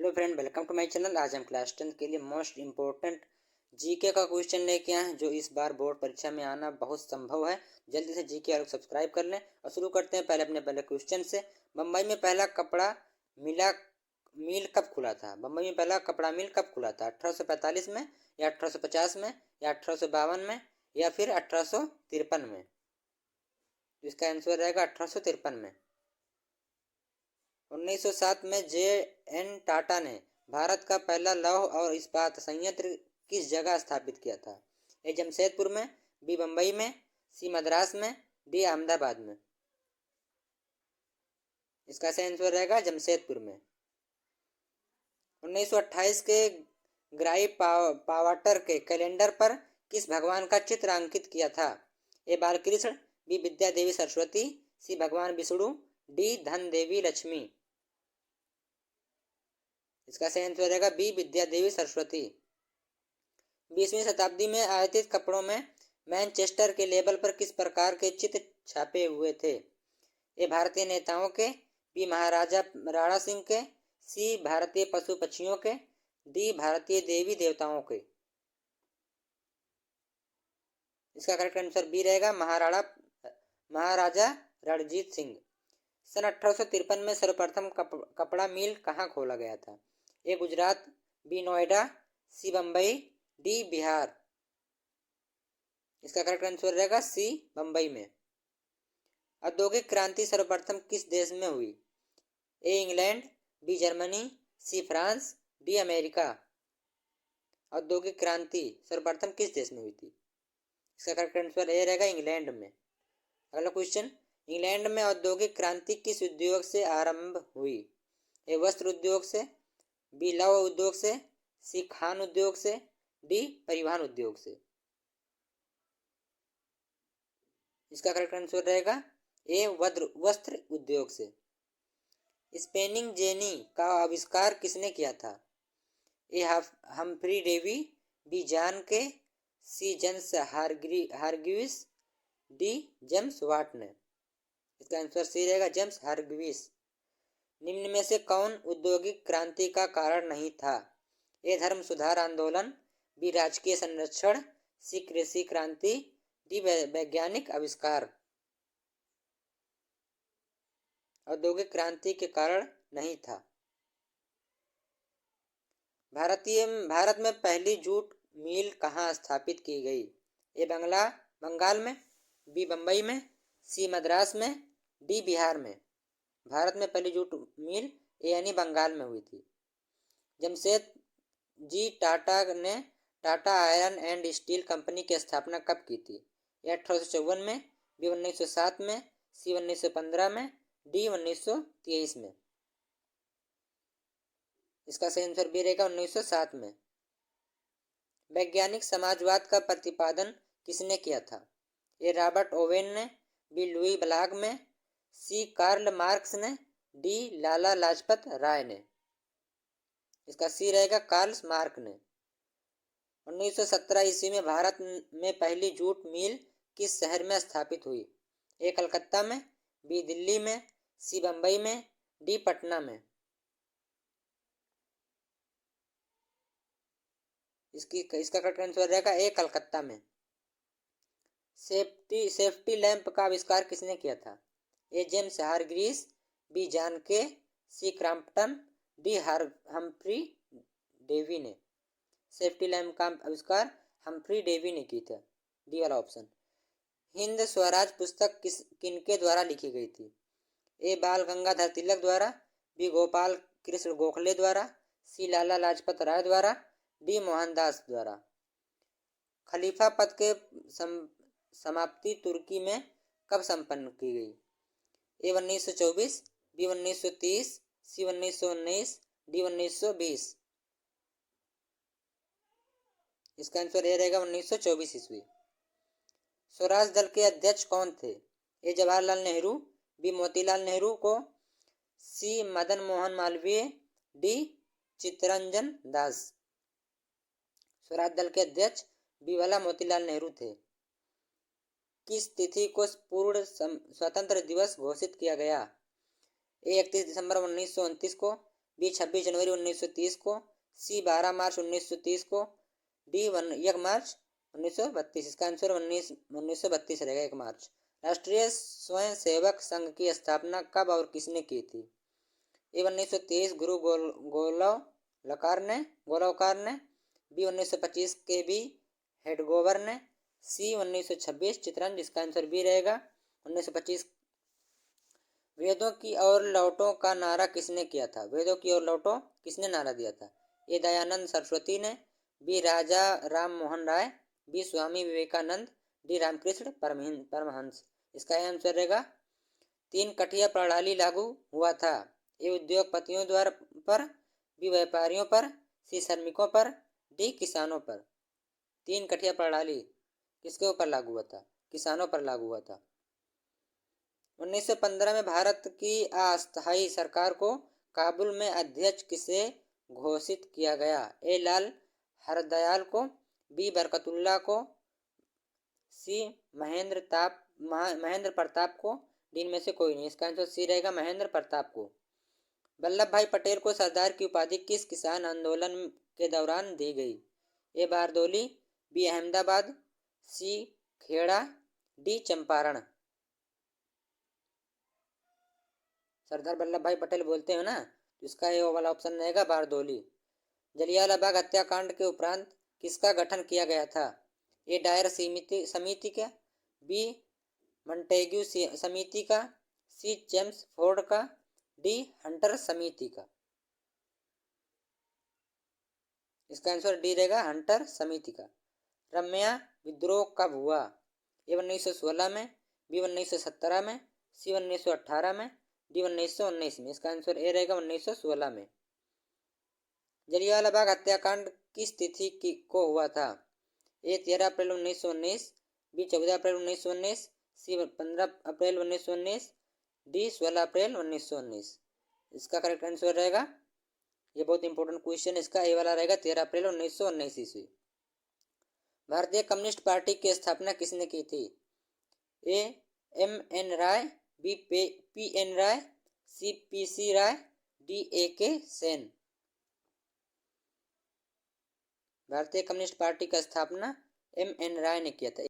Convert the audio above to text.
Hello friend, welcome to my channel. आज हम class 10 के लिए मोस्ट इम्पोर्टेंट जीके का क्वेश्चन लेके आए हैं, जो इस बार बोर्ड परीक्षा में आना बहुत संभव है। जल्दी से जीके वालों सब्सक्राइब कर लें और शुरू करते हैं पहले क्वेश्चन से। बम्बई में पहला कपड़ा मिला मिल कब खुला था? बम्बई में पहला कपड़ा मिल कब खुला था? 1845 में, या 1850 में, या 1852 में, या फिर 1853 में? इसका आंसर रहेगा 1853 में। 1907 में जे.एन. टाटा ने भारत का पहला लौह और इस्पात संयंत्र किस जगह स्थापित किया था? ए जमशेदपुर में, बी बम्बई में, सी मद्रास में, डी अहमदाबाद में? इसका सही आंसर रहेगा जमशेदपुर में। 1928 के ग्राई पावाटर के कैलेंडर पर किस भगवान का चित्र अंकित किया था? ए बालकृष्ण, बी विद्या देवी सरस्वती, सी भगवान विष्णु, डी धन देवी लक्ष्मी? इसका सही आंसर रहेगा बी विद्या देवी सरस्वती। 20वीं शताब्दी में आयातित कपड़ों में मैनचेस्टर के लेबल पर किस प्रकार के चित्र छापे हुए थे? ए भारतीय नेताओं के, बी महाराजा राणा सिंह के, सी भारतीय पशु पक्षियों के, डी भारतीय देवी देवताओं के? इसका करेक्ट आंसर बी रहेगा महाराजा रणजीत सिंह। सन 1853 में सर्वप्रथम कपड़ा मिल कहाँ खोला गया था? ए गुजरात, बी नोएडा, सी बम्बई, डी बिहार? इसका करेक्ट आंसर रहेगा सी बम्बई में। औद्योगिक क्रांति सर्वप्रथम किस देश में हुई? A England, B Germany, C France, D America? औद्योगिक क्रांति सर्वप्रथम किस देश में हुई थी? इसका करेक्ट आंसर ए रहेगा इंग्लैंड में। अगला क्वेश्चन, इंग्लैंड में औद्योगिक क्रांति किस उद्योग से आरंभ हुई? ए वस्त्र उद्योग से, बी लौह उद्योग से, सी खान उद्योग से, डी परिवहन उद्योग से? इसका करेक्ट आंसर रहेगा ए वस्त्र उद्योग से। स्पेनिंग जेनी का आविष्कार किसने किया था? A Humphry Davy, B John Kay, C James Hargreaves, D James Watt ने? इसका आंसर सी रहेगा जेम्स हारग्रीव्स। निम्न में से कौन औद्योगिक क्रांति का कारण नहीं था? ए धर्म सुधार आंदोलन, बी राजकीय संरक्षण, सी कृषि क्रांति, डी वैज्ञानिक आविष्कार? औद्योगिक क्रांति के कारण नहीं था। भारत में पहली जूट मिल कहाँ स्थापित की गई? ए बंगाल में, बी बम्बई में, सी मद्रास में, डी बिहार में? भारत में पहली जूट मिल यानी बंगाल में हुई थी। जमशेद जी टाटा ने Tata iron and steel company की स्थापना कब की थी? ए 1854 में, बी 1907 में, सी 1915 में, डी 1923 में? इसका सही आंसर बी रहेगा 1907 में। वैज्ञानिक समाजवाद का प्रतिपादन किसने किया था? ए रॉबर्ट ओवेन ने, बी लुई ब्लॉक में, सी कार्ल मार्क्स ने, डी लाला लाजपत राय ने? इसका सी रहेगा कार्ल मार्क्स ने। 1917 ईस्वी में भारत में पहली जूट मिल किस शहर में स्थापित हुई? ए कलकत्ता में, बी दिल्ली में, सी बम्बई में, डी पटना में? इसका करेक्ट आंसर रहेगा ए कलकत्ता में। सेफ्टी लैंप का आविष्कार किसने किया था? ए James Hargreaves, B John Kay, सी क्रॉम्पटन, डी हम्फ्री डेवी ने? सेफ्टी लैंप का आविष्कार हम्फ्री डेवी ने की था, डी वाला ऑप्शन। हिंद स्वराज पुस्तक किनके द्वारा लिखी गई थी? ए बाल गंगाधर तिलक द्वारा, बी गोपाल कृष्ण गोखले द्वारा, सी लाला लाजपत राय द्वारा, डी मोहनदास द्वारा? खलीफा पद के समाप्ति तुर्की में कब संपन्न की गई? ए 1924, बी 1930, सी 1919, डी 1920? इसका आंसर ए रहेगा 1924 ईस्वी। स्वराज दल के अध्यक्ष कौन थे? ए जवाहरलाल नेहरू, बी मोतीलाल नेहरू को, सी मदन मोहन मालवीय, डी चित्तरंजन दास? स्वराज दल के अध्यक्ष बी वाला मोतीलाल नेहरू थे। किस तिथि को पूर्ण स्वतंत्र दिवस घोषित किया गया? ए 31 दिसंबर 1929 को, बी 26 जनवरी 1930 को, सी 12 मार्च 1930 को, डी 1 मार्च 1932। इसका आंसर 1932 रहेगा, 1 मार्च। राष्ट्रीय स्वयंसेवक संघ की स्थापना कब और किसने की थी? ए 1923 गुरु गोलवलकर ने, बी 1925 के बी हेडगोवर ने, सी 1926 चित्रंज। इसका आंसर बी रहेगा 1925। वेदों की ओर लौटो का नारा किसने किया था? वेदों की ओर लौटो किसने नारा दिया था? ए दयानंद सरस्वती ने, बी राजा राम मोहन राय, बी स्वामी विवेकानंद, डी रामकृष्ण परमहंस। इसका आंसर रहेगा 3 कठिया प्रणाली लागू हुआ था। ये उद्योगपतियों द्वारा पर, बी व्यापारियों पर, सी श्रमिकों पर, डी किसानों पर। 3 कठिया प्रणाली किसके ऊपर लागू हुआ था? किसानों पर लागू हुआ था। 1915 में भारत की अस्थायी सरकार को काबुल में अध्यक्ष किसे घोषित किया गया? ए लाल हरदयाल को, बी बरकतुल्ला को, सी महेंद्र प्रताप को, डी इनमें से कोई नहीं। इसका आंसर सी रहेगा महेंद्र प्रताप को। वल्लभ भाई पटेल को सरदार की उपाधि किस किसान आंदोलन के दौरान दी गई? ए बारदोली, बी अहमदाबाद, सी खेड़ा, डी चंपारण। सरदार वल्लभ भाई पटेल बोलते हैं ना, तो इसका ये वाला ऑप्शन रहेगा बारदोली। जलियांवाला बाग हत्याकांड के उपरांत किसका गठन किया गया था? ए डायर समिति का, बी मंटेग्यू समिति का, सी जेम्स फोर्ड का, डी हंटर समिति का। इसका आंसर डी रहेगा हंटर समिति का। रम्या विद्रोह कब हुआ? ए 1916 में, बी 1917 में, सी 1918 में, डी 1919 में। इसका आंसर ए रहेगा 1916 में। जलियांवाला बाग हत्याकांड किस तिथि को हुआ था? ए 13 अप्रैल 1919, बी 14 अप्रैल 1919, सी 15 अप्रैल 1919, डी 16 अप्रैल 1919। इसका करेक्ट आंसर रहेगा, ये बहुत इंपॉर्टेंट क्वेश्चन, इसका ए वाला रहेगा 13 अप्रैल 1919 ईस्वी। भारतीय कम्युनिस्ट पार्टी की स्थापना किसने की थी? ए एम.एन. राय, बी पी.एन. राय, सी पी.सी. राय, डी ए.के. सेन। भारतीय कम्युनिस्ट पार्टी का स्थापना एम.एन. राय ने किया था।